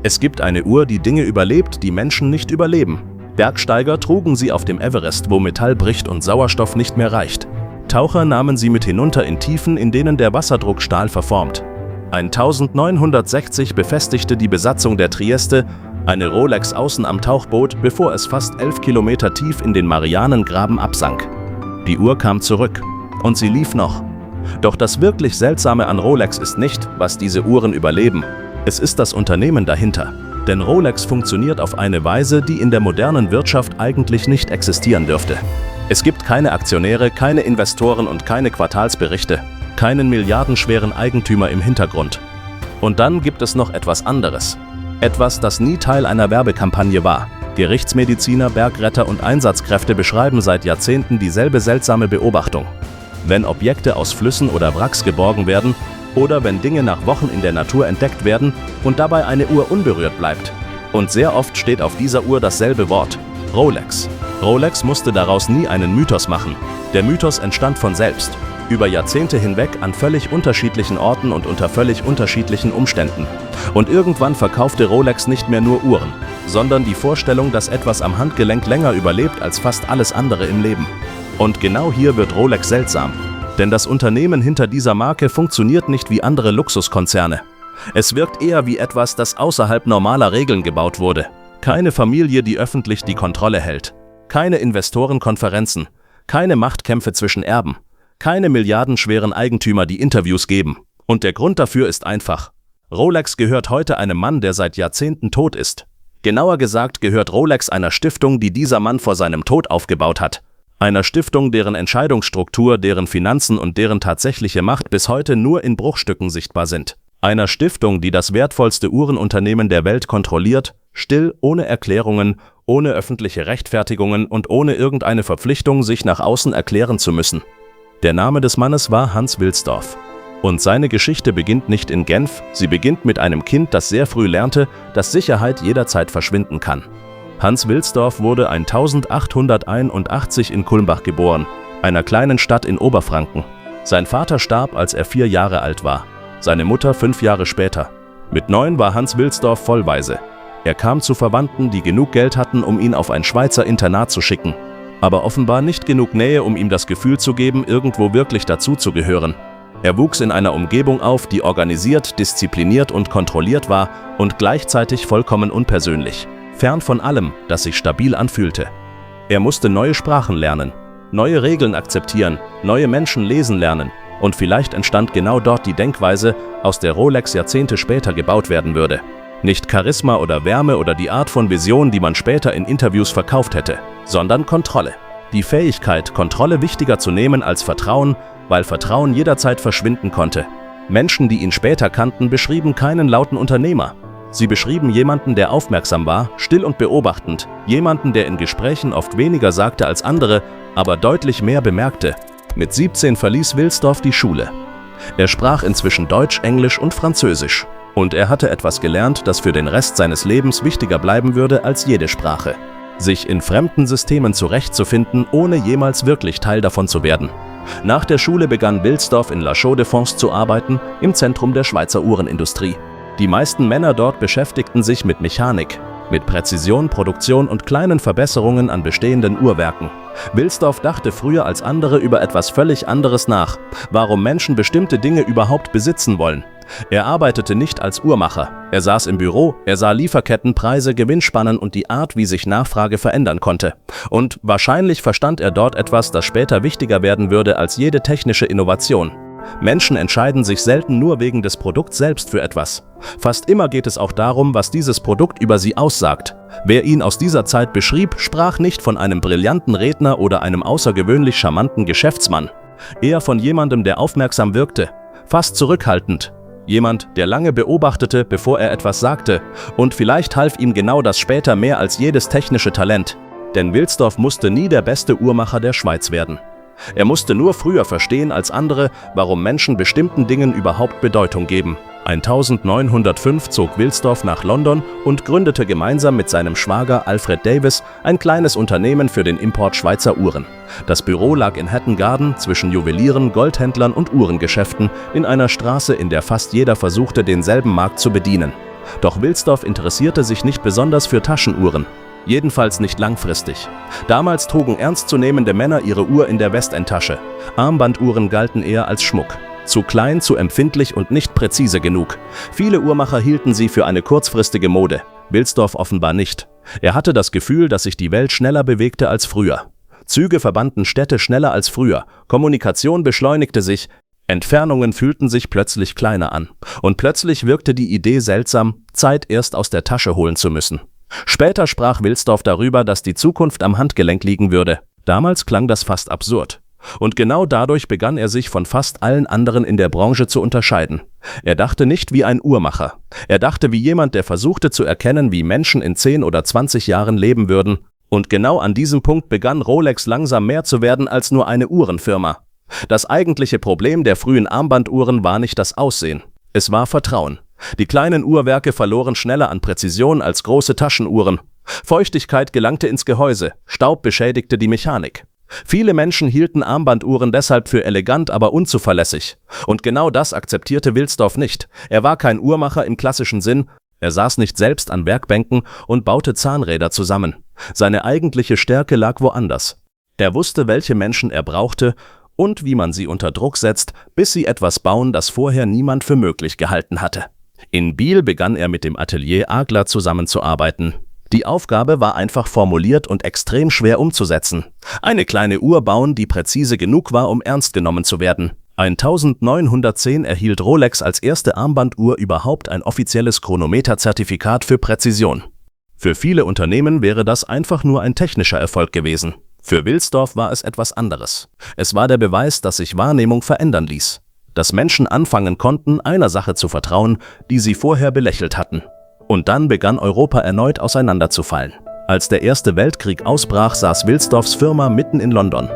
Es gibt eine Uhr, die Dinge überlebt, die Menschen nicht überleben. Bergsteiger trugen sie auf dem Everest, wo Metall bricht und Sauerstoff nicht mehr reicht. Taucher nahmen sie mit hinunter in Tiefen, in denen der Wasserdruck Stahl verformt. 1960 befestigte die Besatzung der Trieste eine Rolex außen am Tauchboot, bevor es fast 11 Kilometer tief in den Marianengraben absank. Die Uhr kam zurück und sie lief noch. Doch das wirklich Seltsame an Rolex ist nicht, was diese Uhren überleben. Es ist das Unternehmen dahinter. Denn Rolex funktioniert auf eine Weise, die in der modernen Wirtschaft eigentlich nicht existieren dürfte. Es gibt keine Aktionäre, keine Investoren und keine Quartalsberichte, keinen milliardenschweren Eigentümer im Hintergrund. Und dann gibt es noch etwas anderes. Etwas, das nie Teil einer Werbekampagne war. Gerichtsmediziner, Bergretter und Einsatzkräfte beschreiben seit Jahrzehnten dieselbe seltsame Beobachtung. Wenn Objekte aus Flüssen oder Wracks geborgen werden oder wenn Dinge nach Wochen in der Natur entdeckt werden und dabei eine Uhr unberührt bleibt. Und sehr oft steht auf dieser Uhr dasselbe Wort: Rolex. Rolex musste daraus nie einen Mythos machen. Der Mythos entstand von selbst. Über Jahrzehnte hinweg an völlig unterschiedlichen Orten und unter völlig unterschiedlichen Umständen. Und irgendwann verkaufte Rolex nicht mehr nur Uhren, sondern die Vorstellung, dass etwas am Handgelenk länger überlebt als fast alles andere im Leben. Und genau hier wird Rolex seltsam. Denn das Unternehmen hinter dieser Marke funktioniert nicht wie andere Luxuskonzerne. Es wirkt eher wie etwas, das außerhalb normaler Regeln gebaut wurde. Keine Familie, die öffentlich die Kontrolle hält. Keine Investorenkonferenzen. Keine Machtkämpfe zwischen Erben. Keine milliardenschweren Eigentümer, die Interviews geben. Und der Grund dafür ist einfach. Rolex gehört heute einem Mann, der seit Jahrzehnten tot ist. Genauer gesagt gehört Rolex einer Stiftung, die dieser Mann vor seinem Tod aufgebaut hat. Einer Stiftung, deren Entscheidungsstruktur, deren Finanzen und deren tatsächliche Macht bis heute nur in Bruchstücken sichtbar sind. Einer Stiftung, die das wertvollste Uhrenunternehmen der Welt kontrolliert, still, ohne Erklärungen, ohne öffentliche Rechtfertigungen und ohne irgendeine Verpflichtung, sich nach außen erklären zu müssen. Der Name des Mannes war Hans Wilsdorf. Und seine Geschichte beginnt nicht in Genf, sie beginnt mit einem Kind, das sehr früh lernte, dass Sicherheit jederzeit verschwinden kann. Hans Wilsdorf wurde 1881 in Kulmbach geboren, einer kleinen Stadt in Oberfranken. Sein Vater starb, als er 4 Jahre alt war, seine Mutter 5 Jahre später. Mit 9 war Hans Wilsdorf vollweise. Er kam zu Verwandten, die genug Geld hatten, um ihn auf ein Schweizer Internat zu schicken. Aber offenbar nicht genug Nähe, um ihm das Gefühl zu geben, irgendwo wirklich dazu zu gehören. Er wuchs in einer Umgebung auf, die organisiert, diszipliniert und kontrolliert war und gleichzeitig vollkommen unpersönlich. Fern von allem, das sich stabil anfühlte. Er musste neue Sprachen lernen, neue Regeln akzeptieren, neue Menschen lesen lernen und vielleicht entstand genau dort die Denkweise, aus der Rolex Jahrzehnte später gebaut werden würde. Nicht Charisma oder Wärme oder die Art von Vision, die man später in Interviews verkauft hätte, sondern Kontrolle. Die Fähigkeit, Kontrolle wichtiger zu nehmen als Vertrauen, weil Vertrauen jederzeit verschwinden konnte. Menschen, die ihn später kannten, beschrieben keinen lauten Unternehmer. Sie beschrieben jemanden, der aufmerksam war, still und beobachtend, jemanden, der in Gesprächen oft weniger sagte als andere, aber deutlich mehr bemerkte. Mit 17 verließ Wilsdorf die Schule. Er sprach inzwischen Deutsch, Englisch und Französisch. Und er hatte etwas gelernt, das für den Rest seines Lebens wichtiger bleiben würde als jede Sprache. Sich in fremden Systemen zurechtzufinden, ohne jemals wirklich Teil davon zu werden. Nach der Schule begann Wilsdorf in La Chaux-de-Fonds zu arbeiten, im Zentrum der Schweizer Uhrenindustrie. Die meisten Männer dort beschäftigten sich mit Mechanik, mit Präzision, Produktion und kleinen Verbesserungen an bestehenden Uhrwerken. Wilsdorf dachte früher als andere über etwas völlig anderes nach, warum Menschen bestimmte Dinge überhaupt besitzen wollen. Er arbeitete nicht als Uhrmacher. Er saß im Büro, er sah Lieferketten, Preise, Gewinnspannen und die Art, wie sich Nachfrage verändern konnte. Und wahrscheinlich verstand er dort etwas, das später wichtiger werden würde als jede technische Innovation. Menschen entscheiden sich selten nur wegen des Produkts selbst für etwas. Fast immer geht es auch darum, was dieses Produkt über sie aussagt. Wer ihn aus dieser Zeit beschrieb, sprach nicht von einem brillanten Redner oder einem außergewöhnlich charmanten Geschäftsmann. Eher von jemandem, der aufmerksam wirkte, fast zurückhaltend. Jemand, der lange beobachtete, bevor er etwas sagte. Und vielleicht half ihm genau das später mehr als jedes technische Talent. Denn Wilsdorf musste nie der beste Uhrmacher der Schweiz werden. Er musste nur früher verstehen als andere, warum Menschen bestimmten Dingen überhaupt Bedeutung geben. 1905 zog Wilsdorf nach London und gründete gemeinsam mit seinem Schwager Alfred Davis ein kleines Unternehmen für den Import Schweizer Uhren. Das Büro lag in Hatton Garden zwischen Juwelieren, Goldhändlern und Uhrengeschäften in einer Straße, in der fast jeder versuchte, denselben Markt zu bedienen. Doch Wilsdorf interessierte sich nicht besonders für Taschenuhren. Jedenfalls nicht langfristig. Damals trugen ernstzunehmende Männer ihre Uhr in der Westendtasche. Armbanduhren galten eher als Schmuck. Zu klein, zu empfindlich und nicht präzise genug. Viele Uhrmacher hielten sie für eine kurzfristige Mode. Wilsdorf offenbar nicht. Er hatte das Gefühl, dass sich die Welt schneller bewegte als früher. Züge verbanden Städte schneller als früher. Kommunikation beschleunigte sich. Entfernungen fühlten sich plötzlich kleiner an. Und plötzlich wirkte die Idee seltsam, Zeit erst aus der Tasche holen zu müssen. Später sprach Wilsdorf darüber, dass die Zukunft am Handgelenk liegen würde. Damals klang das fast absurd. Und genau dadurch begann er sich von fast allen anderen in der Branche zu unterscheiden. Er dachte nicht wie ein Uhrmacher. Er dachte wie jemand, der versuchte zu erkennen, wie Menschen in 10 oder 20 Jahren leben würden. Und genau an diesem Punkt begann Rolex langsam mehr zu werden als nur eine Uhrenfirma. Das eigentliche Problem der frühen Armbanduhren war nicht das Aussehen. Es war Vertrauen. Die kleinen Uhrwerke verloren schneller an Präzision als große Taschenuhren. Feuchtigkeit gelangte ins Gehäuse, Staub beschädigte die Mechanik. Viele Menschen hielten Armbanduhren deshalb für elegant, aber unzuverlässig. Und genau das akzeptierte Wilsdorf nicht. Er war kein Uhrmacher im klassischen Sinn, er saß nicht selbst an Werkbänken und baute Zahnräder zusammen. Seine eigentliche Stärke lag woanders. Er wusste, welche Menschen er brauchte und wie man sie unter Druck setzt, bis sie etwas bauen, das vorher niemand für möglich gehalten hatte. In Biel begann er mit dem Atelier Agler zusammenzuarbeiten. Die Aufgabe war einfach formuliert und extrem schwer umzusetzen. Eine kleine Uhr bauen, die präzise genug war, um ernst genommen zu werden. 1910 erhielt Rolex als erste Armbanduhr überhaupt ein offizielles Chronometerzertifikat für Präzision. Für viele Unternehmen wäre das einfach nur ein technischer Erfolg gewesen. Für Wilsdorf war es etwas anderes. Es war der Beweis, dass sich Wahrnehmung verändern ließ. Dass Menschen anfangen konnten, einer Sache zu vertrauen, die sie vorher belächelt hatten. Und dann begann Europa erneut auseinanderzufallen. Als der Erste Weltkrieg ausbrach, saß Wilsdorfs Firma mitten in London.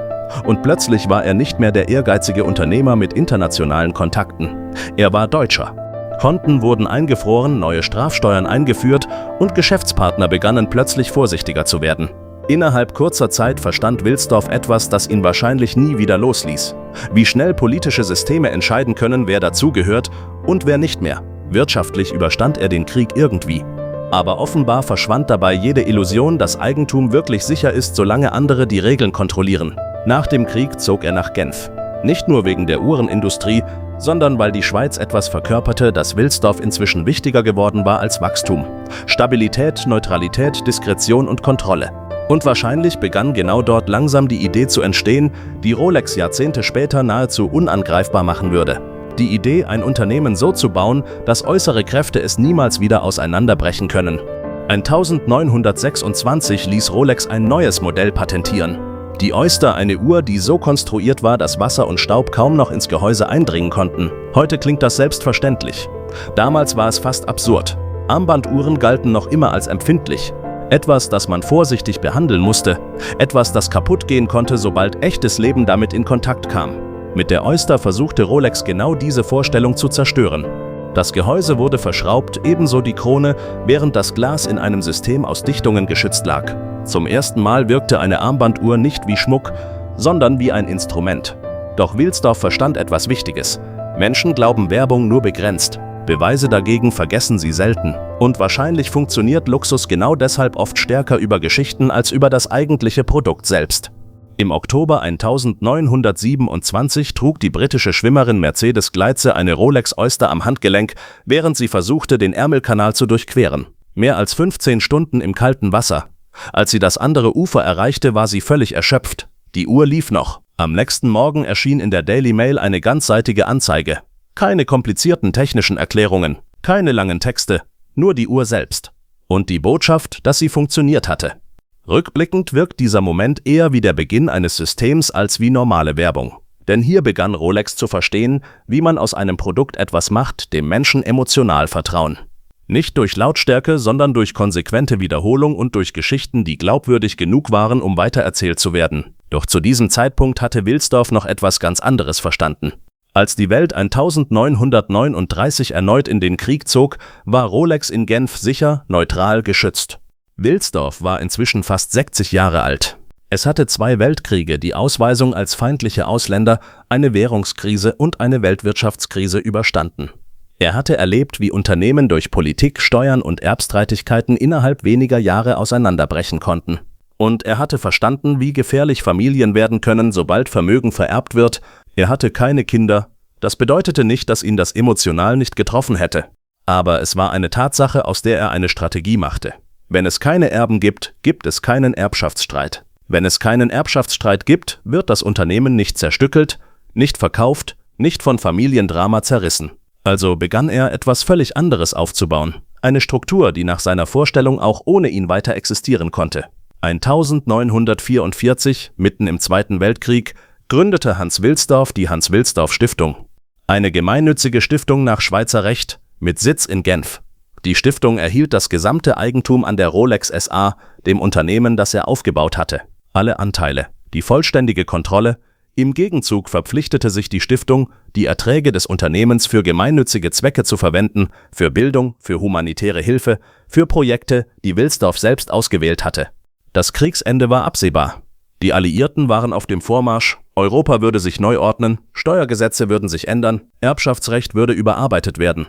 Und plötzlich war er nicht mehr der ehrgeizige Unternehmer mit internationalen Kontakten. Er war Deutscher. Konten wurden eingefroren, neue Strafsteuern eingeführt und Geschäftspartner begannen plötzlich vorsichtiger zu werden. Innerhalb kurzer Zeit verstand Wilsdorf etwas, das ihn wahrscheinlich nie wieder losließ. Wie schnell politische Systeme entscheiden können, wer dazugehört und wer nicht mehr. Wirtschaftlich überstand er den Krieg irgendwie. Aber offenbar verschwand dabei jede Illusion, dass Eigentum wirklich sicher ist, solange andere die Regeln kontrollieren. Nach dem Krieg zog er nach Genf. Nicht nur wegen der Uhrenindustrie, sondern weil die Schweiz etwas verkörperte, das Wilsdorf inzwischen wichtiger geworden war als Wachstum. Stabilität, Neutralität, Diskretion und Kontrolle. Und wahrscheinlich begann genau dort langsam die Idee zu entstehen, die Rolex Jahrzehnte später nahezu unangreifbar machen würde. Die Idee, ein Unternehmen so zu bauen, dass äußere Kräfte es niemals wieder auseinanderbrechen können. 1926 ließ Rolex ein neues Modell patentieren. Die Oyster, eine Uhr, die so konstruiert war, dass Wasser und Staub kaum noch ins Gehäuse eindringen konnten. Heute klingt das selbstverständlich. Damals war es fast absurd. Armbanduhren galten noch immer als empfindlich. Etwas, das man vorsichtig behandeln musste. Etwas, das kaputt gehen konnte, sobald echtes Leben damit in Kontakt kam. Mit der Oyster versuchte Rolex genau diese Vorstellung zu zerstören. Das Gehäuse wurde verschraubt, ebenso die Krone, während das Glas in einem System aus Dichtungen geschützt lag. Zum ersten Mal wirkte eine Armbanduhr nicht wie Schmuck, sondern wie ein Instrument. Doch Wilsdorf verstand etwas Wichtiges. Menschen glauben Werbung nur begrenzt. Beweise dagegen vergessen sie selten. Und wahrscheinlich funktioniert Luxus genau deshalb oft stärker über Geschichten als über das eigentliche Produkt selbst. Im Oktober 1927 trug die britische Schwimmerin Mercedes Gleitze eine Rolex Oyster am Handgelenk, während sie versuchte, den Ärmelkanal zu durchqueren. Mehr als 15 Stunden im kalten Wasser. Als sie das andere Ufer erreichte, war sie völlig erschöpft. Die Uhr lief noch. Am nächsten Morgen erschien in der Daily Mail eine ganzseitige Anzeige. Keine komplizierten technischen Erklärungen, keine langen Texte, nur die Uhr selbst. Und die Botschaft, dass sie funktioniert hatte. Rückblickend wirkt dieser Moment eher wie der Beginn eines Systems als wie normale Werbung. Denn hier begann Rolex zu verstehen, wie man aus einem Produkt etwas macht, dem Menschen emotional vertrauen. Nicht durch Lautstärke, sondern durch konsequente Wiederholung und durch Geschichten, die glaubwürdig genug waren, um weitererzählt zu werden. Doch zu diesem Zeitpunkt hatte Wilsdorf noch etwas ganz anderes verstanden. Als die Welt 1939 erneut in den Krieg zog, war Rolex in Genf sicher, neutral, geschützt. Wilsdorf war inzwischen fast 60 Jahre alt. Es hatte 2 Weltkriege, die Ausweisung als feindliche Ausländer, eine Währungskrise und eine Weltwirtschaftskrise überstanden. Er hatte erlebt, wie Unternehmen durch Politik, Steuern und Erbstreitigkeiten innerhalb weniger Jahre auseinanderbrechen konnten. Und er hatte verstanden, wie gefährlich Familien werden können, sobald Vermögen vererbt wird. Er hatte keine Kinder. Das bedeutete nicht, dass ihn das emotional nicht getroffen hätte. Aber es war eine Tatsache, aus der er eine Strategie machte. Wenn es keine Erben gibt, gibt es keinen Erbschaftsstreit. Wenn es keinen Erbschaftsstreit gibt, wird das Unternehmen nicht zerstückelt, nicht verkauft, nicht von Familiendrama zerrissen. Also begann er, etwas völlig anderes aufzubauen. Eine Struktur, die nach seiner Vorstellung auch ohne ihn weiter existieren konnte. 1944, mitten im Zweiten Weltkrieg, gründete Hans Wilsdorf die Hans-Wilsdorf-Stiftung. Eine gemeinnützige Stiftung nach Schweizer Recht mit Sitz in Genf. Die Stiftung erhielt das gesamte Eigentum an der Rolex SA, dem Unternehmen, das er aufgebaut hatte. Alle Anteile, die vollständige Kontrolle. Im Gegenzug verpflichtete sich die Stiftung, die Erträge des Unternehmens für gemeinnützige Zwecke zu verwenden, für Bildung, für humanitäre Hilfe, für Projekte, die Wilsdorf selbst ausgewählt hatte. Das Kriegsende war absehbar. Die Alliierten waren auf dem Vormarsch, Europa würde sich neu ordnen, Steuergesetze würden sich ändern, Erbschaftsrecht würde überarbeitet werden.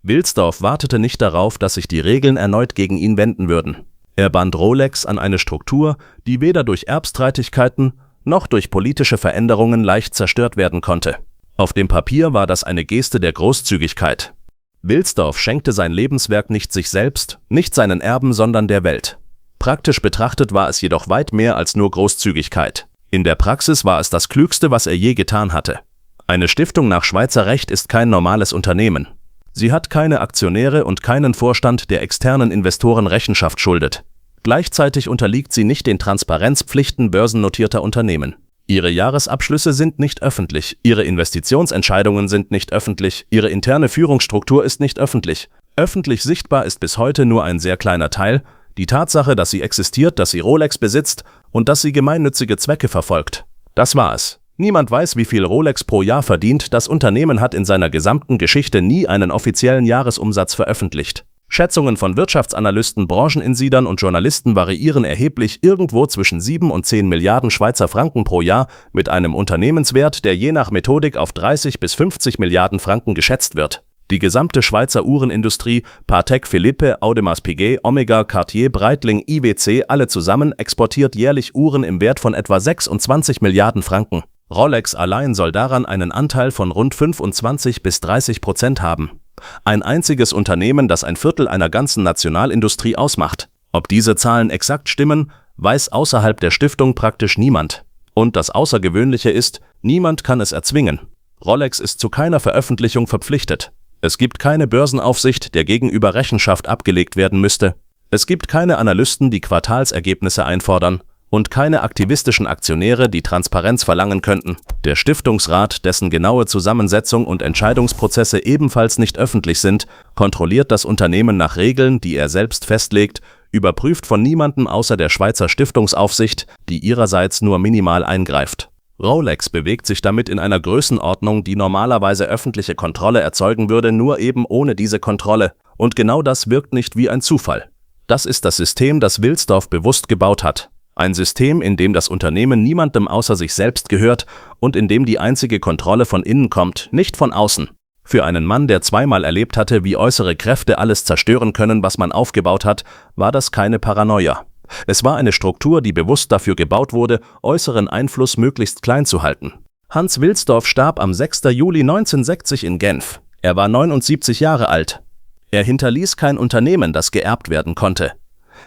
Wilsdorf wartete nicht darauf, dass sich die Regeln erneut gegen ihn wenden würden. Er band Rolex an eine Struktur, die weder durch Erbstreitigkeiten noch durch politische Veränderungen leicht zerstört werden konnte. Auf dem Papier war das eine Geste der Großzügigkeit. Wilsdorf schenkte sein Lebenswerk nicht sich selbst, nicht seinen Erben, sondern der Welt. Praktisch betrachtet war es jedoch weit mehr als nur Großzügigkeit. In der Praxis war es das Klügste, was er je getan hatte. Eine Stiftung nach Schweizer Recht ist kein normales Unternehmen. Sie hat keine Aktionäre und keinen Vorstand, der externen Investoren Rechenschaft schuldet. Gleichzeitig unterliegt sie nicht den Transparenzpflichten börsennotierter Unternehmen. Ihre Jahresabschlüsse sind nicht öffentlich, ihre Investitionsentscheidungen sind nicht öffentlich, ihre interne Führungsstruktur ist nicht öffentlich. Öffentlich sichtbar ist bis heute nur ein sehr kleiner Teil, die Tatsache, dass sie existiert, dass sie Rolex besitzt und dass sie gemeinnützige Zwecke verfolgt. Das war es. Niemand weiß, wie viel Rolex pro Jahr verdient. Das Unternehmen hat in seiner gesamten Geschichte nie einen offiziellen Jahresumsatz veröffentlicht. Schätzungen von Wirtschaftsanalysten, Brancheninsidern und Journalisten variieren erheblich, irgendwo zwischen 7 und 10 Milliarden Schweizer Franken pro Jahr, mit einem Unternehmenswert, der je nach Methodik auf 30 bis 50 Milliarden Franken geschätzt wird. Die gesamte Schweizer Uhrenindustrie, Patek Philippe, Audemars Piguet, Omega, Cartier, Breitling, IWC, alle zusammen exportiert jährlich Uhren im Wert von etwa 26 Milliarden Franken. Rolex allein soll daran einen Anteil von rund 25 bis 30% haben. Ein einziges Unternehmen, das ein Viertel einer ganzen Nationalindustrie ausmacht. Ob diese Zahlen exakt stimmen, weiß außerhalb der Stiftung praktisch niemand. Und das Außergewöhnliche ist, niemand kann es erzwingen. Rolex ist zu keiner Veröffentlichung verpflichtet. Es gibt keine Börsenaufsicht, der gegenüber Rechenschaft abgelegt werden müsste. Es gibt keine Analysten, die Quartalsergebnisse einfordern. Und keine aktivistischen Aktionäre, die Transparenz verlangen könnten. Der Stiftungsrat, dessen genaue Zusammensetzung und Entscheidungsprozesse ebenfalls nicht öffentlich sind, kontrolliert das Unternehmen nach Regeln, die er selbst festlegt, überprüft von niemandem außer der Schweizer Stiftungsaufsicht, die ihrerseits nur minimal eingreift. Rolex bewegt sich damit in einer Größenordnung, die normalerweise öffentliche Kontrolle erzeugen würde, nur eben ohne diese Kontrolle. Und genau das wirkt nicht wie ein Zufall. Das ist das System, das Wilsdorf bewusst gebaut hat. Ein System, in dem das Unternehmen niemandem außer sich selbst gehört und in dem die einzige Kontrolle von innen kommt, nicht von außen. Für einen Mann, der zweimal erlebt hatte, wie äußere Kräfte alles zerstören können, was man aufgebaut hat, war das keine Paranoia. Es war eine Struktur, die bewusst dafür gebaut wurde, äußeren Einfluss möglichst klein zu halten. Hans Wilsdorf starb am 6. Juli 1960 in Genf. Er war 79 Jahre alt. Er hinterließ kein Unternehmen, das geerbt werden konnte.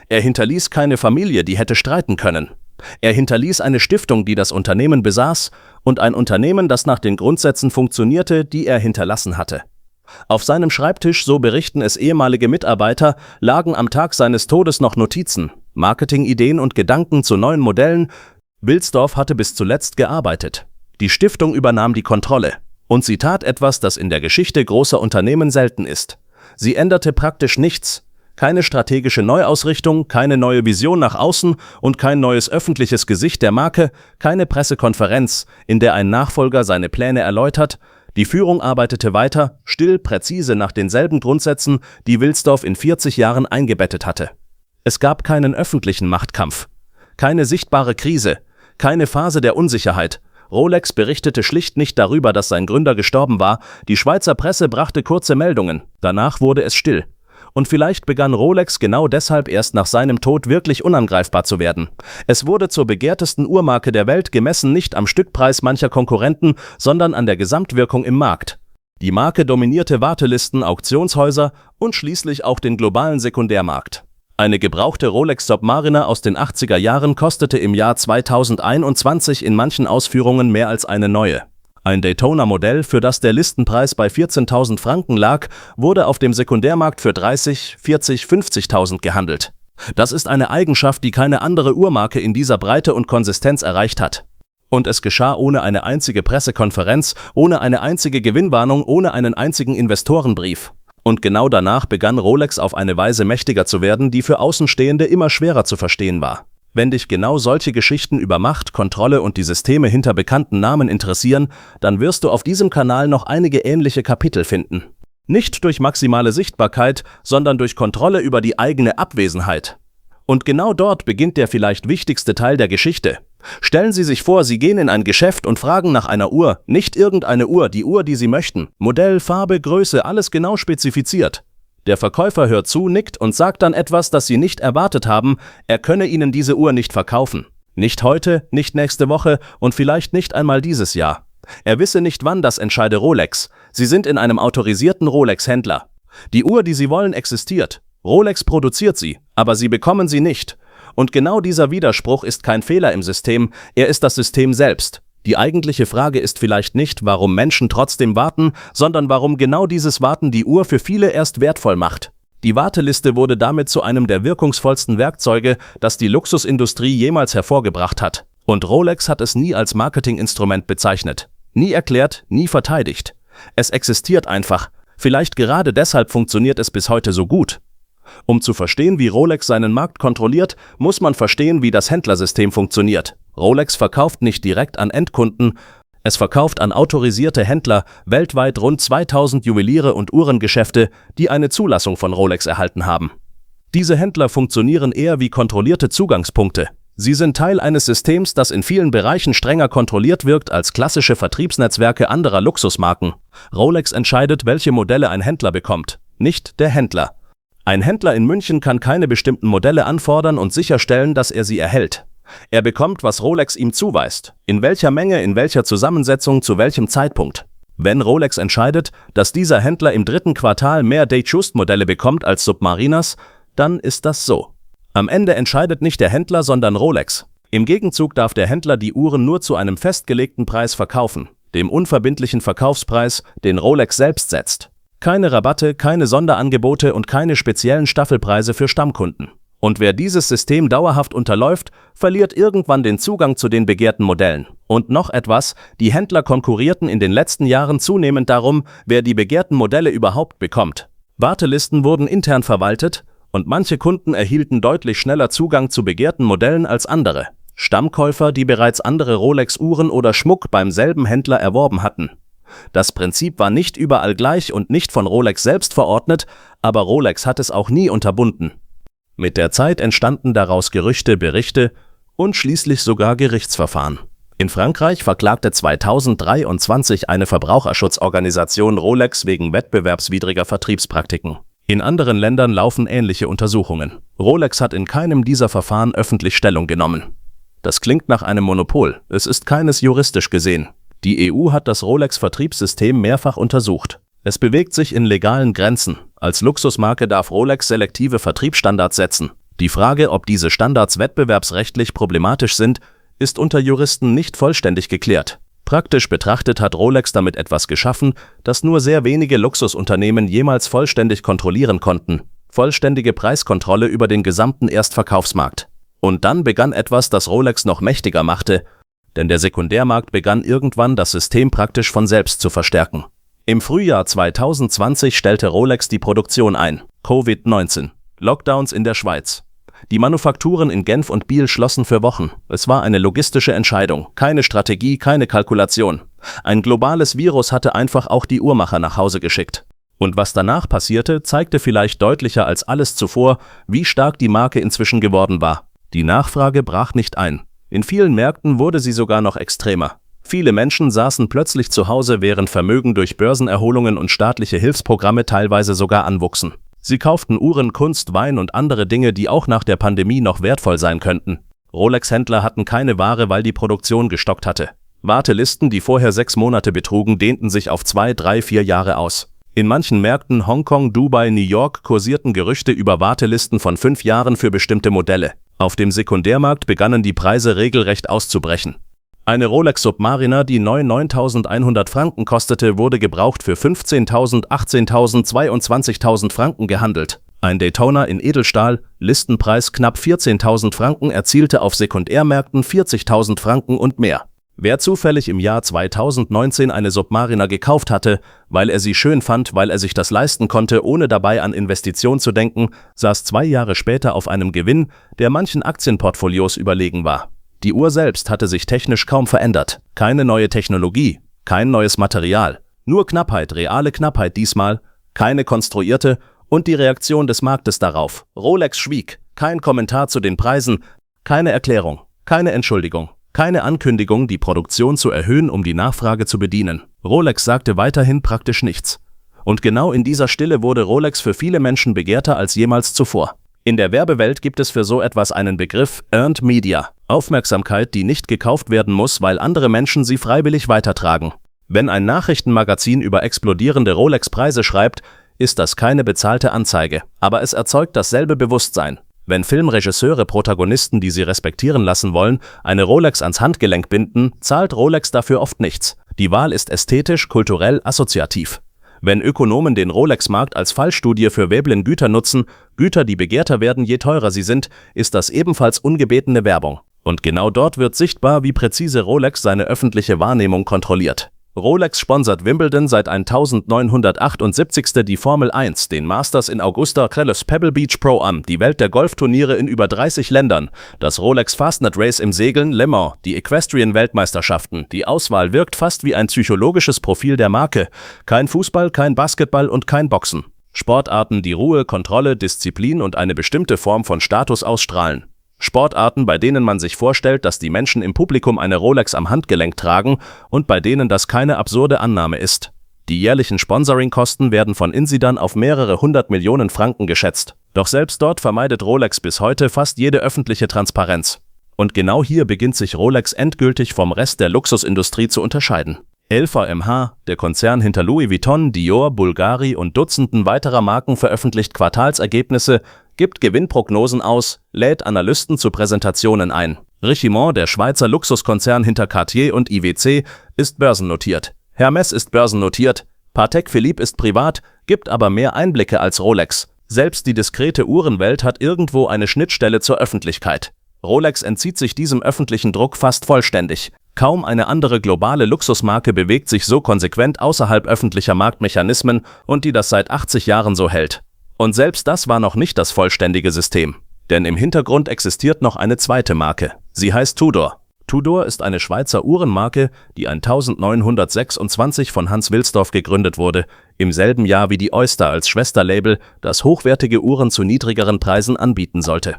Er hinterließ keine Familie, die hätte streiten können. Er hinterließ eine Stiftung, die das Unternehmen besaß, und ein Unternehmen, das nach den Grundsätzen funktionierte, die er hinterlassen hatte. Auf seinem Schreibtisch, so berichten es ehemalige Mitarbeiter, lagen am Tag seines Todes noch Notizen, Marketingideen und Gedanken zu neuen Modellen. Wilsdorf hatte bis zuletzt gearbeitet. Die Stiftung übernahm die Kontrolle. Und sie tat etwas, das in der Geschichte großer Unternehmen selten ist. Sie änderte praktisch nichts. Keine strategische Neuausrichtung, keine neue Vision nach außen und kein neues öffentliches Gesicht der Marke, keine Pressekonferenz, in der ein Nachfolger seine Pläne erläutert. Die Führung arbeitete weiter, still, präzise nach denselben Grundsätzen, die Wilsdorf in 40 Jahren eingebettet hatte. Es gab keinen öffentlichen Machtkampf, keine sichtbare Krise, keine Phase der Unsicherheit. Rolex berichtete schlicht nicht darüber, dass sein Gründer gestorben war. Die Schweizer Presse brachte kurze Meldungen. Danach wurde es still. Und vielleicht begann Rolex genau deshalb erst nach seinem Tod wirklich unangreifbar zu werden. Es wurde zur begehrtesten Uhrmarke der Welt, gemessen nicht am Stückpreis mancher Konkurrenten, sondern an der Gesamtwirkung im Markt. Die Marke dominierte Wartelisten, Auktionshäuser und schließlich auch den globalen Sekundärmarkt. Eine gebrauchte Rolex Submariner aus den 80er Jahren kostete im Jahr 2021 in manchen Ausführungen mehr als eine neue. Ein Daytona-Modell, für das der Listenpreis bei 14.000 Franken lag, wurde auf dem Sekundärmarkt für 30, 40, 50.000 gehandelt. Das ist eine Eigenschaft, die keine andere Uhrmarke in dieser Breite und Konsistenz erreicht hat. Und es geschah ohne eine einzige Pressekonferenz, ohne eine einzige Gewinnwarnung, ohne einen einzigen Investorenbrief. Und genau danach begann Rolex auf eine Weise mächtiger zu werden, die für Außenstehende immer schwerer zu verstehen war. Wenn dich genau solche Geschichten über Macht, Kontrolle und die Systeme hinter bekannten Namen interessieren, dann wirst du auf diesem Kanal noch einige ähnliche Kapitel finden. Nicht durch maximale Sichtbarkeit, sondern durch Kontrolle über die eigene Abwesenheit. Und genau dort beginnt der vielleicht wichtigste Teil der Geschichte. Stellen Sie sich vor, Sie gehen in ein Geschäft und fragen nach einer Uhr, nicht irgendeine Uhr, die Sie möchten. Modell, Farbe, Größe, alles genau spezifiziert. Der Verkäufer hört zu, nickt und sagt dann etwas, das Sie nicht erwartet haben, er könne Ihnen diese Uhr nicht verkaufen. Nicht heute, nicht nächste Woche und vielleicht nicht einmal dieses Jahr. Er wisse nicht wann, das entscheide Rolex. Sie sind in einem autorisierten Rolex-Händler. Die Uhr, die Sie wollen, existiert. Rolex produziert sie, aber Sie bekommen sie nicht. Und genau dieser Widerspruch ist kein Fehler im System, er ist das System selbst. Die eigentliche Frage ist vielleicht nicht, warum Menschen trotzdem warten, sondern warum genau dieses Warten die Uhr für viele erst wertvoll macht. Die Warteliste wurde damit zu einem der wirkungsvollsten Werkzeuge, das die Luxusindustrie jemals hervorgebracht hat. Und Rolex hat es nie als Marketinginstrument bezeichnet. Nie erklärt, nie verteidigt. Es existiert einfach. Vielleicht gerade deshalb funktioniert es bis heute so gut. Um zu verstehen, wie Rolex seinen Markt kontrolliert, muss man verstehen, wie das Händlersystem funktioniert. Rolex verkauft nicht direkt an Endkunden, es verkauft an autorisierte Händler, weltweit rund 2000 Juweliere und Uhrengeschäfte, die eine Zulassung von Rolex erhalten haben. Diese Händler funktionieren eher wie kontrollierte Zugangspunkte. Sie sind Teil eines Systems, das in vielen Bereichen strenger kontrolliert wirkt als klassische Vertriebsnetzwerke anderer Luxusmarken. Rolex entscheidet, welche Modelle ein Händler bekommt, nicht der Händler. Ein Händler in München kann keine bestimmten Modelle anfordern und sicherstellen, dass er sie erhält. Er bekommt, was Rolex ihm zuweist. In welcher Menge, in welcher Zusammensetzung, zu welchem Zeitpunkt. Wenn Rolex entscheidet, dass dieser Händler im 3. Quartal mehr Datejust-Modelle bekommt als Submariners, dann ist das so. Am Ende entscheidet nicht der Händler, sondern Rolex. Im Gegenzug darf der Händler die Uhren nur zu einem festgelegten Preis verkaufen, dem unverbindlichen Verkaufspreis, den Rolex selbst setzt. Keine Rabatte, keine Sonderangebote und keine speziellen Staffelpreise für Stammkunden. Und wer dieses System dauerhaft unterläuft, verliert irgendwann den Zugang zu den begehrten Modellen. Und noch etwas, die Händler konkurrierten in den letzten Jahren zunehmend darum, wer die begehrten Modelle überhaupt bekommt. Wartelisten wurden intern verwaltet und manche Kunden erhielten deutlich schneller Zugang zu begehrten Modellen als andere. Stammkäufer, die bereits andere Rolex-Uhren oder Schmuck beim selben Händler erworben hatten. Das Prinzip war nicht überall gleich und nicht von Rolex selbst verordnet, aber Rolex hat es auch nie unterbunden. Mit der Zeit entstanden daraus Gerüchte, Berichte und schließlich sogar Gerichtsverfahren. In Frankreich verklagte 2023 eine Verbraucherschutzorganisation Rolex wegen wettbewerbswidriger Vertriebspraktiken. In anderen Ländern laufen ähnliche Untersuchungen. Rolex hat in keinem dieser Verfahren öffentlich Stellung genommen. Das klingt nach einem Monopol, es ist keines juristisch gesehen. Die EU hat das Rolex-Vertriebssystem mehrfach untersucht. Es bewegt sich in legalen Grenzen. Als Luxusmarke darf Rolex selektive Vertriebsstandards setzen. Die Frage, ob diese Standards wettbewerbsrechtlich problematisch sind, ist unter Juristen nicht vollständig geklärt. Praktisch betrachtet hat Rolex damit etwas geschaffen, das nur sehr wenige Luxusunternehmen jemals vollständig kontrollieren konnten. Vollständige Preiskontrolle über den gesamten Erstverkaufsmarkt. Und dann begann etwas, das Rolex noch mächtiger machte, denn der Sekundärmarkt begann irgendwann, das System praktisch von selbst zu verstärken. Im Frühjahr 2020 stellte Rolex die Produktion ein. Covid-19. Lockdowns in der Schweiz. Die Manufakturen in Genf und Biel schlossen für Wochen. Es war eine logistische Entscheidung, keine Strategie, keine Kalkulation. Ein globales Virus hatte einfach auch die Uhrmacher nach Hause geschickt. Und was danach passierte, zeigte vielleicht deutlicher als alles zuvor, wie stark die Marke inzwischen geworden war. Die Nachfrage brach nicht ein. In vielen Märkten wurde sie sogar noch extremer. Viele Menschen saßen plötzlich zu Hause, während Vermögen durch Börsenerholungen und staatliche Hilfsprogramme teilweise sogar anwuchsen. Sie kauften Uhren, Kunst, Wein und andere Dinge, die auch nach der Pandemie noch wertvoll sein könnten. Rolex-Händler hatten keine Ware, weil die Produktion gestockt hatte. Wartelisten, die vorher 6 Monate betrugen, dehnten sich auf 2, 3, 4 Jahre aus. In manchen Märkten, Hongkong, Dubai, New York, kursierten Gerüchte über Wartelisten von 5 Jahren für bestimmte Modelle. Auf dem Sekundärmarkt begannen die Preise regelrecht auszubrechen. Eine Rolex Submariner, die neu 9.100 Franken kostete, wurde gebraucht für 15.000, 18.000, 22.000 Franken gehandelt. Ein Daytona in Edelstahl, Listenpreis knapp 14.000 Franken, erzielte auf Sekundärmärkten 40.000 Franken und mehr. Wer zufällig im Jahr 2019 eine Submariner gekauft hatte, weil er sie schön fand, weil er sich das leisten konnte, ohne dabei an Investition zu denken, saß 2 Jahre später auf einem Gewinn, der manchen Aktienportfolios überlegen war. Die Uhr selbst hatte sich technisch kaum verändert. Keine neue Technologie, kein neues Material, nur Knappheit, reale Knappheit diesmal, keine konstruierte und die Reaktion des Marktes darauf. Rolex schwieg, kein Kommentar zu den Preisen, keine Erklärung, keine Entschuldigung. Keine Ankündigung, die Produktion zu erhöhen, um die Nachfrage zu bedienen. Rolex sagte weiterhin praktisch nichts. Und genau in dieser Stille wurde Rolex für viele Menschen begehrter als jemals zuvor. In der Werbewelt gibt es für so etwas einen Begriff: Earned Media. Aufmerksamkeit, die nicht gekauft werden muss, weil andere Menschen sie freiwillig weitertragen. Wenn ein Nachrichtenmagazin über explodierende Rolex-Preise schreibt, ist das keine bezahlte Anzeige, aber es erzeugt dasselbe Bewusstsein. Wenn Filmregisseure Protagonisten, die sie respektieren lassen wollen, eine Rolex ans Handgelenk binden, zahlt Rolex dafür oft nichts. Die Wahl ist ästhetisch, kulturell, assoziativ. Wenn Ökonomen den Rolex-Markt als Fallstudie für Veblen-Güter nutzen, Güter, die begehrter werden, je teurer sie sind, ist das ebenfalls ungebetene Werbung. Und genau dort wird sichtbar, wie präzise Rolex seine öffentliche Wahrnehmung kontrolliert. Rolex sponsert Wimbledon seit 1978, die Formel 1, den Masters in Augusta, Crelles Pebble Beach Pro-Am, die Welt der Golfturniere in über 30 Ländern, das Rolex Fastnet Race im Segeln, Le Mans, die Equestrian-Weltmeisterschaften. Die Auswahl wirkt fast wie ein psychologisches Profil der Marke. Kein Fußball, kein Basketball und kein Boxen. Sportarten, die Ruhe, Kontrolle, Disziplin und eine bestimmte Form von Status ausstrahlen. Sportarten, bei denen man sich vorstellt, dass die Menschen im Publikum eine Rolex am Handgelenk tragen und bei denen das keine absurde Annahme ist. Die jährlichen Sponsoringkosten werden von Insidern auf mehrere 100 Millionen Franken geschätzt. Doch selbst dort vermeidet Rolex bis heute fast jede öffentliche Transparenz. Und genau hier beginnt sich Rolex endgültig vom Rest der Luxusindustrie zu unterscheiden. LVMH, der Konzern hinter Louis Vuitton, Dior, Bulgari und Dutzenden weiterer Marken, veröffentlicht Quartalsergebnisse, gibt Gewinnprognosen aus, lädt Analysten zu Präsentationen ein. Richemont, der Schweizer Luxuskonzern hinter Cartier und IWC, ist börsennotiert. Hermès ist börsennotiert. Patek Philippe ist privat, gibt aber mehr Einblicke als Rolex. Selbst die diskrete Uhrenwelt hat irgendwo eine Schnittstelle zur Öffentlichkeit. Rolex entzieht sich diesem öffentlichen Druck fast vollständig. Kaum eine andere globale Luxusmarke bewegt sich so konsequent außerhalb öffentlicher Marktmechanismen und die das seit 80 Jahren so hält. Und selbst das war noch nicht das vollständige System. Denn im Hintergrund existiert noch eine zweite Marke. Sie heißt Tudor. Tudor ist eine Schweizer Uhrenmarke, die 1926 von Hans Wilsdorf gegründet wurde, im selben Jahr wie die Oyster als Schwesterlabel, das hochwertige Uhren zu niedrigeren Preisen anbieten sollte.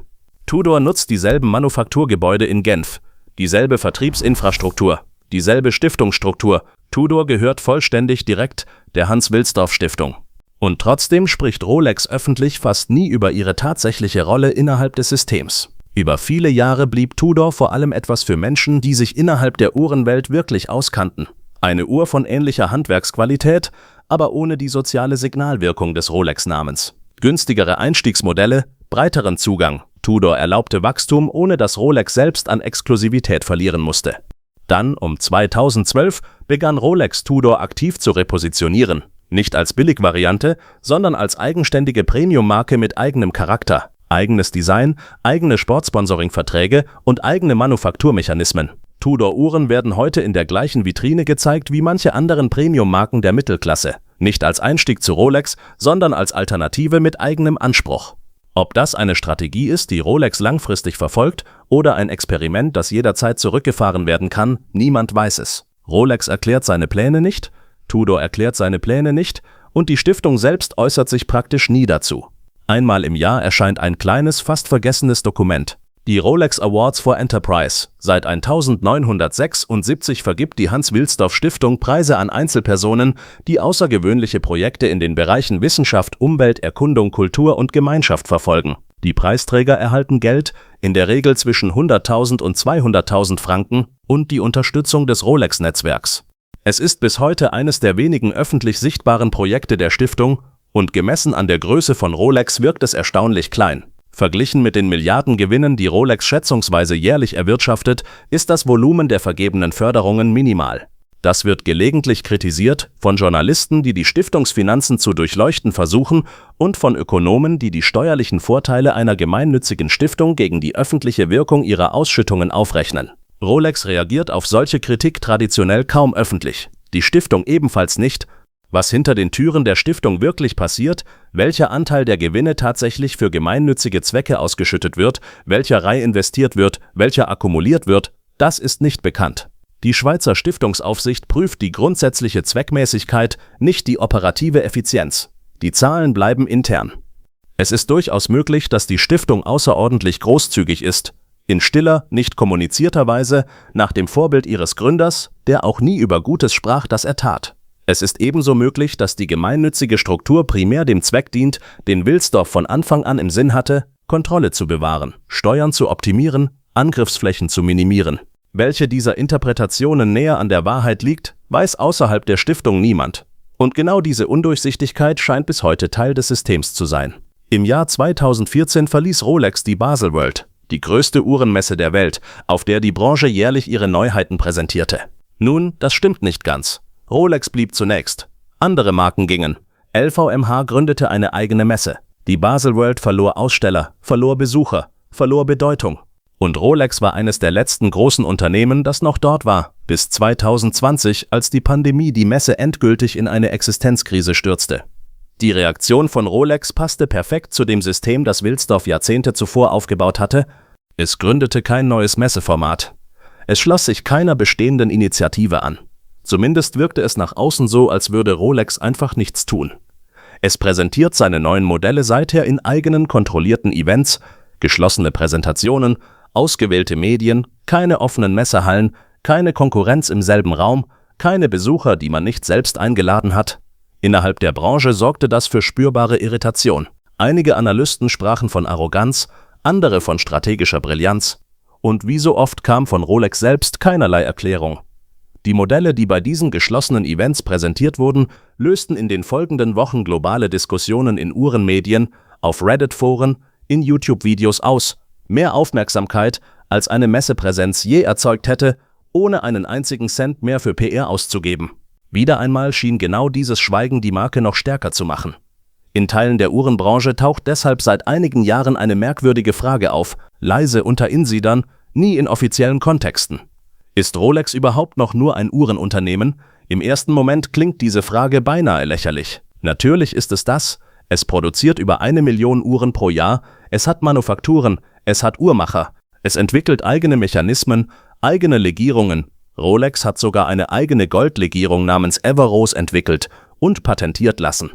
Tudor nutzt dieselben Manufakturgebäude in Genf, dieselbe Vertriebsinfrastruktur, dieselbe Stiftungsstruktur. Tudor gehört vollständig direkt der Hans-Wilsdorf-Stiftung. Und trotzdem spricht Rolex öffentlich fast nie über ihre tatsächliche Rolle innerhalb des Systems. Über viele Jahre blieb Tudor vor allem etwas für Menschen, die sich innerhalb der Uhrenwelt wirklich auskannten. Eine Uhr von ähnlicher Handwerksqualität, aber ohne die soziale Signalwirkung des Rolex-Namens. Günstigere Einstiegsmodelle, breiteren Zugang. Tudor erlaubte Wachstum, ohne dass Rolex selbst an Exklusivität verlieren musste. Dann, um 2012, begann Rolex Tudor aktiv zu repositionieren. Nicht als Billigvariante, sondern als eigenständige Premium-Marke mit eigenem Charakter, eigenes Design, eigene Sportsponsoring-Verträge und eigene Manufakturmechanismen. Tudor-Uhren werden heute in der gleichen Vitrine gezeigt wie manche anderen Premium-Marken der Mittelklasse. Nicht als Einstieg zu Rolex, sondern als Alternative mit eigenem Anspruch. Ob das eine Strategie ist, die Rolex langfristig verfolgt, oder ein Experiment, das jederzeit zurückgefahren werden kann, niemand weiß es. Rolex erklärt seine Pläne nicht, Tudor erklärt seine Pläne nicht und die Stiftung selbst äußert sich praktisch nie dazu. Einmal im Jahr erscheint ein kleines, fast vergessenes Dokument. Die Rolex Awards for Enterprise. Seit 1976 vergibt die Hans-Wilsdorf-Stiftung Preise an Einzelpersonen, die außergewöhnliche Projekte in den Bereichen Wissenschaft, Umwelt, Erkundung, Kultur und Gemeinschaft verfolgen. Die Preisträger erhalten Geld, in der Regel zwischen 100.000 und 200.000 Franken, und die Unterstützung des Rolex-Netzwerks. Es ist bis heute eines der wenigen öffentlich sichtbaren Projekte der Stiftung, und gemessen an der Größe von Rolex wirkt es erstaunlich klein. Verglichen mit den Milliardengewinnen, die Rolex schätzungsweise jährlich erwirtschaftet, ist das Volumen der vergebenen Förderungen minimal. Das wird gelegentlich kritisiert von Journalisten, die die Stiftungsfinanzen zu durchleuchten versuchen, und von Ökonomen, die die steuerlichen Vorteile einer gemeinnützigen Stiftung gegen die öffentliche Wirkung ihrer Ausschüttungen aufrechnen. Rolex reagiert auf solche Kritik traditionell kaum öffentlich, die Stiftung ebenfalls nicht. Was hinter den Türen der Stiftung wirklich passiert, welcher Anteil der Gewinne tatsächlich für gemeinnützige Zwecke ausgeschüttet wird, welcher reinvestiert wird, welcher akkumuliert wird, das ist nicht bekannt. Die Schweizer Stiftungsaufsicht prüft die grundsätzliche Zweckmäßigkeit, nicht die operative Effizienz. Die Zahlen bleiben intern. Es ist durchaus möglich, dass die Stiftung außerordentlich großzügig ist, in stiller, nicht kommunizierter Weise, nach dem Vorbild ihres Gründers, der auch nie über Gutes sprach, das er tat. Es ist ebenso möglich, dass die gemeinnützige Struktur primär dem Zweck dient, den Wilsdorf von Anfang an im Sinn hatte, Kontrolle zu bewahren, Steuern zu optimieren, Angriffsflächen zu minimieren. Welche dieser Interpretationen näher an der Wahrheit liegt, weiß außerhalb der Stiftung niemand. Und genau diese Undurchsichtigkeit scheint bis heute Teil des Systems zu sein. Im Jahr 2014 verließ Rolex die Baselworld, die größte Uhrenmesse der Welt, auf der die Branche jährlich ihre Neuheiten präsentierte. Nun, das stimmt nicht ganz. Rolex blieb zunächst. Andere Marken gingen. LVMH gründete eine eigene Messe. Die Baselworld verlor Aussteller, verlor Besucher, verlor Bedeutung. Und Rolex war eines der letzten großen Unternehmen, das noch dort war, bis 2020, als die Pandemie die Messe endgültig in eine Existenzkrise stürzte. Die Reaktion von Rolex passte perfekt zu dem System, das Wilsdorf Jahrzehnte zuvor aufgebaut hatte. Es gründete kein neues Messeformat. Es schloss sich keiner bestehenden Initiative an. Zumindest wirkte es nach außen so, als würde Rolex einfach nichts tun. Es präsentiert seine neuen Modelle seither in eigenen kontrollierten Events, geschlossene Präsentationen, ausgewählte Medien, keine offenen Messehallen, keine Konkurrenz im selben Raum, keine Besucher, die man nicht selbst eingeladen hat. Innerhalb der Branche sorgte das für spürbare Irritation. Einige Analysten sprachen von Arroganz, andere von strategischer Brillanz. Und wie so oft kam von Rolex selbst keinerlei Erklärung. Die Modelle, die bei diesen geschlossenen Events präsentiert wurden, lösten in den folgenden Wochen globale Diskussionen in Uhrenmedien, auf Reddit-Foren, in YouTube-Videos aus. Mehr Aufmerksamkeit, als eine Messepräsenz je erzeugt hätte, ohne einen einzigen Cent mehr für PR auszugeben. Wieder einmal schien genau dieses Schweigen die Marke noch stärker zu machen. In Teilen der Uhrenbranche taucht deshalb seit einigen Jahren eine merkwürdige Frage auf, leise unter Insidern, nie in offiziellen Kontexten. Ist Rolex überhaupt noch nur ein Uhrenunternehmen? Im ersten Moment klingt diese Frage beinahe lächerlich. Natürlich ist es das. Es produziert über 1 Million Uhren pro Jahr, es hat Manufakturen, es hat Uhrmacher, es entwickelt eigene Mechanismen, eigene Legierungen. Rolex hat sogar eine eigene Goldlegierung namens Everose entwickelt und patentiert lassen.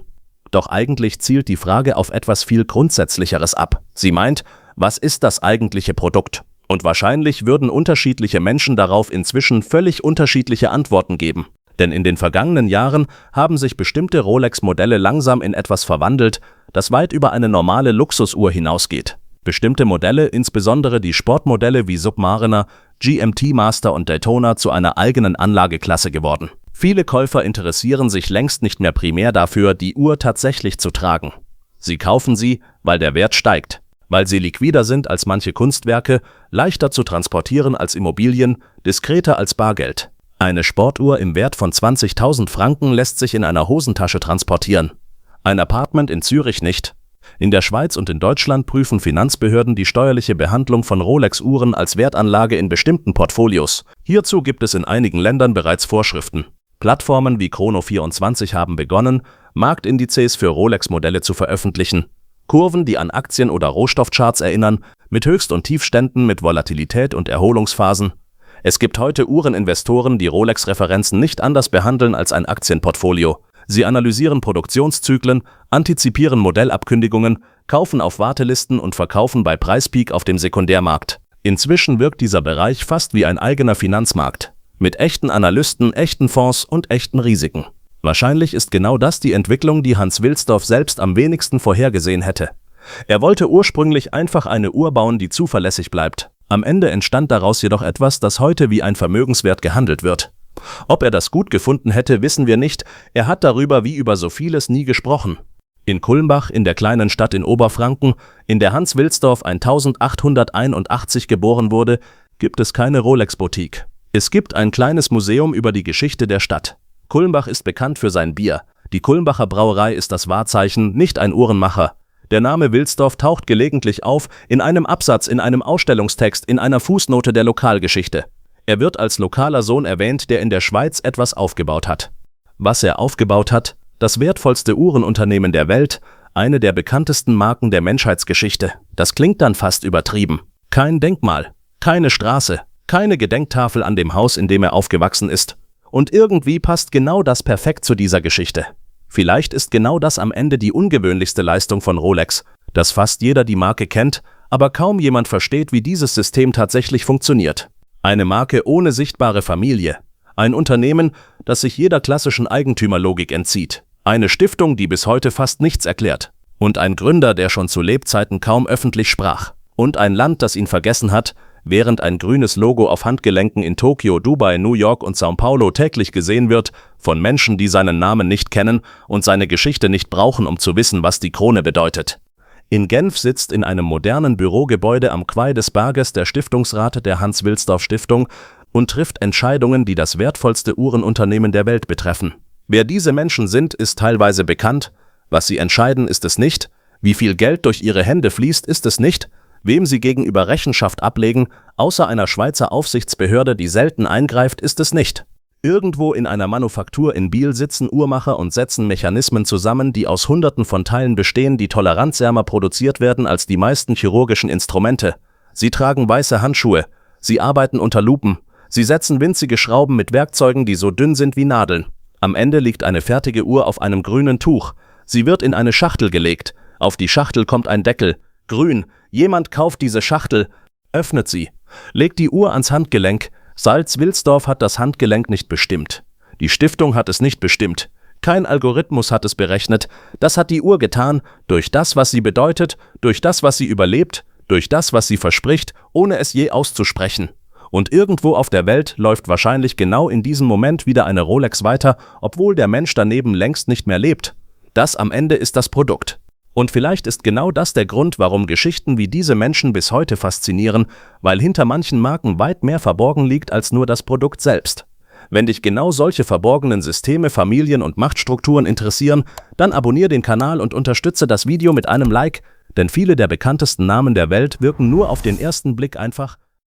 Doch eigentlich zielt die Frage auf etwas viel Grundsätzlicheres ab. Sie meint, was ist das eigentliche Produkt? Und wahrscheinlich würden unterschiedliche Menschen darauf inzwischen völlig unterschiedliche Antworten geben. Denn in den vergangenen Jahren haben sich bestimmte Rolex-Modelle langsam in etwas verwandelt, das weit über eine normale Luxusuhr hinausgeht. Bestimmte Modelle, insbesondere die Sportmodelle wie Submariner, GMT Master und Daytona, zu einer eigenen Anlageklasse geworden. Viele Käufer interessieren sich längst nicht mehr primär dafür, die Uhr tatsächlich zu tragen. Sie kaufen sie, weil der Wert steigt, weil sie liquider sind als manche Kunstwerke, leichter zu transportieren als Immobilien, diskreter als Bargeld. Eine Sportuhr im Wert von 20.000 Franken lässt sich in einer Hosentasche transportieren. Ein Apartment in Zürich nicht. In der Schweiz und in Deutschland prüfen Finanzbehörden die steuerliche Behandlung von Rolex-Uhren als Wertanlage in bestimmten Portfolios. Hierzu gibt es in einigen Ländern bereits Vorschriften. Plattformen wie Chrono24 haben begonnen, Marktindizes für Rolex-Modelle zu veröffentlichen. Kurven, die an Aktien- oder Rohstoffcharts erinnern, mit Höchst- und Tiefständen, mit Volatilität und Erholungsphasen. Es gibt heute Uhreninvestoren, die Rolex-Referenzen nicht anders behandeln als ein Aktienportfolio. Sie analysieren Produktionszyklen, antizipieren Modellabkündigungen, kaufen auf Wartelisten und verkaufen bei Preispeak auf dem Sekundärmarkt. Inzwischen wirkt dieser Bereich fast wie ein eigener Finanzmarkt, mit echten Analysten, echten Fonds und echten Risiken. Wahrscheinlich ist genau das die Entwicklung, die Hans Wilsdorf selbst am wenigsten vorhergesehen hätte. Er wollte ursprünglich einfach eine Uhr bauen, die zuverlässig bleibt. Am Ende entstand daraus jedoch etwas, das heute wie ein Vermögenswert gehandelt wird. Ob er das gut gefunden hätte, wissen wir nicht, er hat darüber wie über so vieles nie gesprochen. In Kulmbach, in der kleinen Stadt in Oberfranken, in der Hans Wilsdorf 1881 geboren wurde, gibt es keine Rolex-Boutique. Es gibt ein kleines Museum über die Geschichte der Stadt. Kulmbach ist bekannt für sein Bier. Die Kulmbacher Brauerei ist das Wahrzeichen, nicht ein Uhrenmacher. Der Name Wilsdorf taucht gelegentlich auf, in einem Absatz, in einem Ausstellungstext, in einer Fußnote der Lokalgeschichte. Er wird als lokaler Sohn erwähnt, der in der Schweiz etwas aufgebaut hat. Was er aufgebaut hat? Das wertvollste Uhrenunternehmen der Welt, eine der bekanntesten Marken der Menschheitsgeschichte. Das klingt dann fast übertrieben. Kein Denkmal, keine Straße, keine Gedenktafel an dem Haus, in dem er aufgewachsen ist. Und irgendwie passt genau das perfekt zu dieser Geschichte. Vielleicht ist genau das am Ende die ungewöhnlichste Leistung von Rolex, dass fast jeder die Marke kennt, aber kaum jemand versteht, wie dieses System tatsächlich funktioniert. Eine Marke ohne sichtbare Familie. Ein Unternehmen, das sich jeder klassischen Eigentümerlogik entzieht. Eine Stiftung, die bis heute fast nichts erklärt. Und ein Gründer, der schon zu Lebzeiten kaum öffentlich sprach. Und ein Land, das ihn vergessen hat, während ein grünes Logo auf Handgelenken in Tokio, Dubai, New York und São Paulo täglich gesehen wird, von Menschen, die seinen Namen nicht kennen und seine Geschichte nicht brauchen, um zu wissen, was die Krone bedeutet. In Genf sitzt in einem modernen Bürogebäude am Quai des Berges der Stiftungsrat der Hans-Wilsdorf-Stiftung und trifft Entscheidungen, die das wertvollste Uhrenunternehmen der Welt betreffen. Wer diese Menschen sind, ist teilweise bekannt. Was sie entscheiden, ist es nicht. Wie viel Geld durch ihre Hände fließt, ist es nicht. Wem sie gegenüber Rechenschaft ablegen, außer einer Schweizer Aufsichtsbehörde, die selten eingreift, ist es nicht. Irgendwo in einer Manufaktur in Biel sitzen Uhrmacher und setzen Mechanismen zusammen, die aus Hunderten von Teilen bestehen, die toleranzärmer produziert werden als die meisten chirurgischen Instrumente. Sie tragen weiße Handschuhe. Sie arbeiten unter Lupen. Sie setzen winzige Schrauben mit Werkzeugen, die so dünn sind wie Nadeln. Am Ende liegt eine fertige Uhr auf einem grünen Tuch. Sie wird in eine Schachtel gelegt. Auf die Schachtel kommt ein Deckel. Grün. Jemand kauft diese Schachtel, öffnet sie, legt die Uhr ans Handgelenk. Hans Wilsdorf hat das Handgelenk nicht bestimmt. Die Stiftung hat es nicht bestimmt. Kein Algorithmus hat es berechnet. Das hat die Uhr getan, durch das, was sie bedeutet, durch das, was sie überlebt, durch das, was sie verspricht, ohne es je auszusprechen. Und irgendwo auf der Welt läuft wahrscheinlich genau in diesem Moment wieder eine Rolex weiter, obwohl der Mensch daneben längst nicht mehr lebt. Das am Ende ist das Produkt. Und vielleicht ist genau das der Grund, warum Geschichten wie diese Menschen bis heute faszinieren, weil hinter manchen Marken weit mehr verborgen liegt als nur das Produkt selbst. Wenn dich genau solche verborgenen Systeme, Familien und Machtstrukturen interessieren, dann abonniere den Kanal und unterstütze das Video mit einem Like, denn viele der bekanntesten Namen der Welt wirken nur auf den ersten Blick einfach